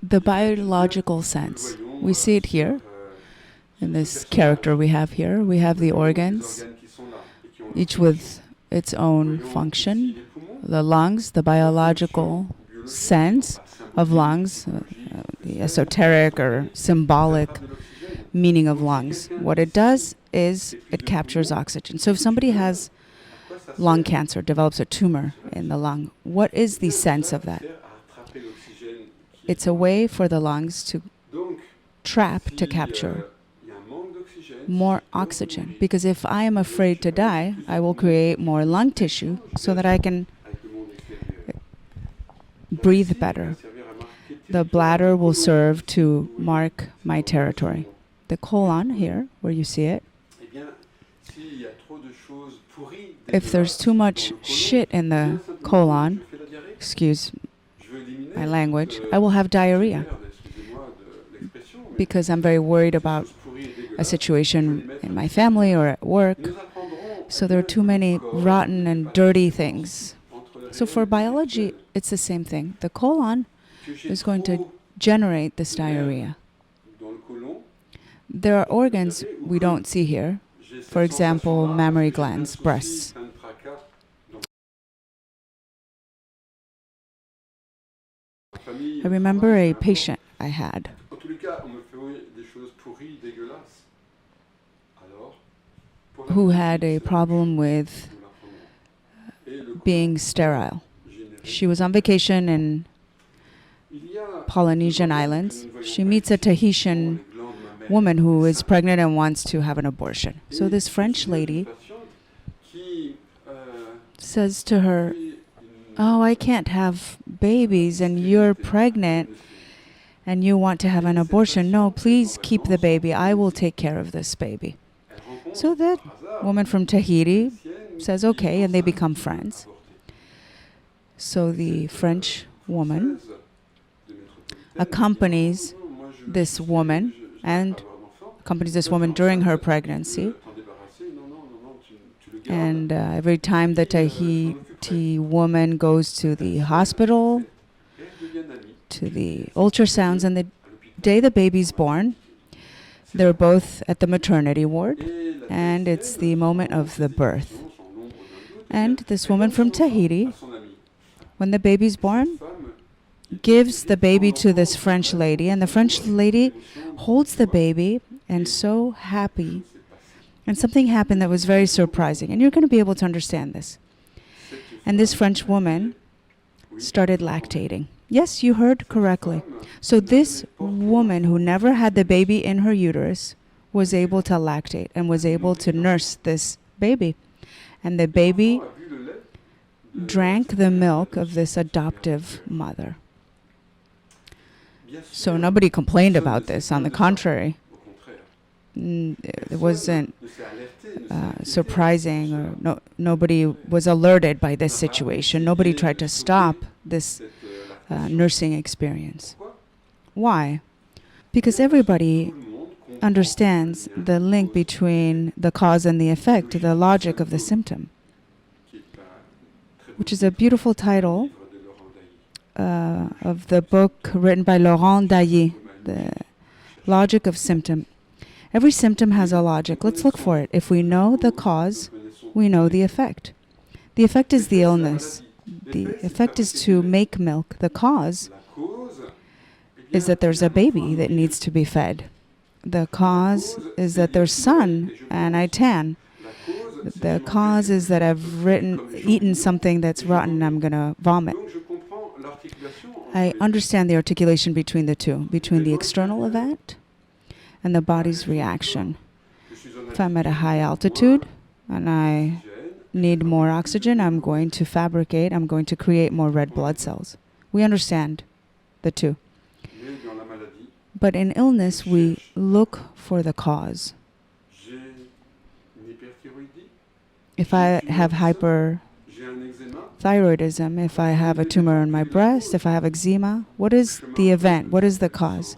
The biological sense. We see it here, in this character we have here. We have the organs, each with its own function. The lungs, the biological sense of lungs, the esoteric or symbolic meaning of lungs. What it does is it captures oxygen. So if somebody has lung cancer, develops a tumor in the lung, what is the sense of that? It's a way for the lungs to capture more oxygen. Because if I am afraid to die, I will create more lung tissue so that I can breathe better. The bladder will serve to mark my territory. The colon here, where you see it, if there's too much shit in the colon, excuse my language, I will have diarrhea because I'm very worried about a situation in my family or at work. So there are too many rotten and dirty things. So for biology, it's the same thing. The colon is going to generate this diarrhea. There are organs we don't see here. For example, mammary glands, breasts. I remember a patient I had who had a problem with being sterile. She was on vacation in Polynesian Islands. She meets a Tahitian woman who is pregnant and wants to have an abortion. So this French lady says to her, "Oh, I can't have babies and you're pregnant and you want to have an abortion. No, please keep the baby. I will take care of this baby." So that woman from Tahiti says, okay, and they become friends. So the French woman accompanies this woman during her pregnancy. And every time the Tahiti woman goes to the hospital, to the ultrasounds, and the day the baby's born, they're both at the maternity ward, and it's the moment of the birth. And this woman from Tahiti, when the baby's born, gives the baby to this French lady, and the French lady holds the baby and so happy. And something happened that was very surprising, and you're going to be able to understand this. And this French woman started lactating. Yes, you heard correctly. So this woman who never had the baby in her uterus was able to lactate and was able to nurse this baby. And the baby drank the milk of this adoptive mother. So nobody complained about this. On the contrary, it wasn't surprising, or nobody was alerted by this situation. Nobody tried to stop this nursing experience. Why? Because everybody understands the link between the cause and the effect, the logic of the symptom, which is a beautiful title of the book written by Laurent Dailly, The Logic of Symptom. Every symptom has a logic. Let's look for it. If we know the cause, we know the effect. The effect is the illness. The effect is to make milk. The cause is that there's a baby that needs to be fed. The cause is that there's sun and I tan. The cause is that I've eaten something that's rotten and I'm going to vomit. I understand the articulation between the two, between the external event and the body's reaction. If I'm at a high altitude and I need more oxygen, I'm going to create more red blood cells. We understand the two. But in illness, we look for the cause. If I have hyperthyroidism, if I have a tumor in my breast, if I have eczema, what is the event? What is the cause?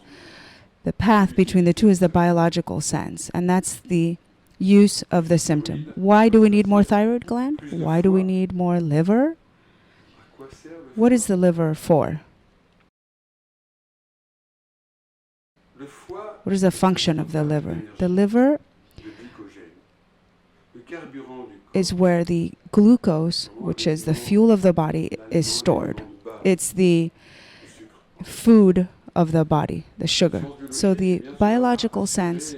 The path between the two is the biological sense, and that's the use of the symptom. Why do we need more thyroid gland? Why do we need more liver? What is the liver for? What is the function of the liver? The liver is where the glucose, which is the fuel of the body, is stored. It's the food of the body, the sugar. So the biological sense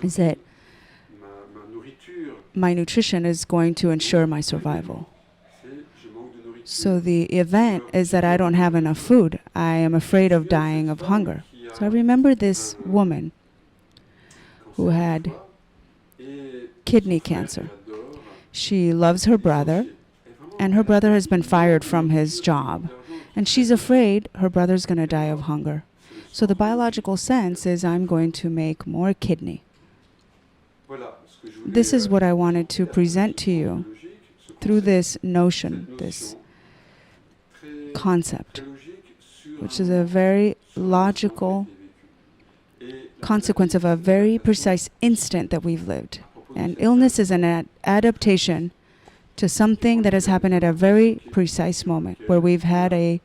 is that my nutrition is going to ensure my survival. So the event is that I don't have enough food. I am afraid of dying of hunger. So I remember this woman who had kidney cancer. She loves her brother, and her brother has been fired from his job. And she's afraid her brother's going to die of hunger. So the biological sense is I'm going to make more kidney. This is what I wanted to present to you through this notion, this concept, which is a very logical consequence of a very precise instant that we've lived. And illness is an adaptation to something that has happened at a very precise moment, where we've had a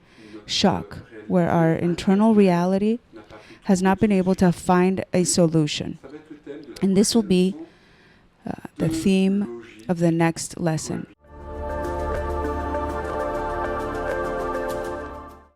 shock, where our internal reality has not been able to find a solution. And this will be the theme of the next lesson.